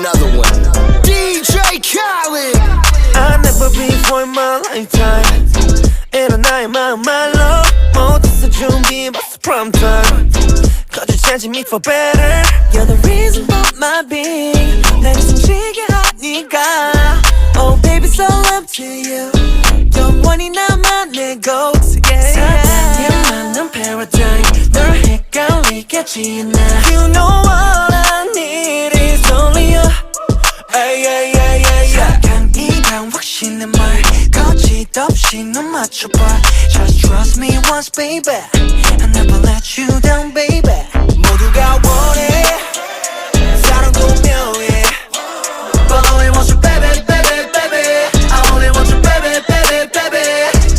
another one. DJ Khaled. I've never been for in my lifetime. 이런 나의 마음 말로 못했어 준비해봤어 prom time. Cause you changing me for better. You're the reason for my being. 날 숨쉬게 하니까. Oh baby so up to you. 영원히 나만 내 곳에 사랑에 맞는 paradigm. 널 헷갈리겠지 나. You know all I need is only you. Ay, ay, ay, ay, ay. 사랑이란 확신의 말 거짓없이 넌 맞춰봐. Just trust me once baby. I never let you down baby. 모두가 원해 사랑도 명예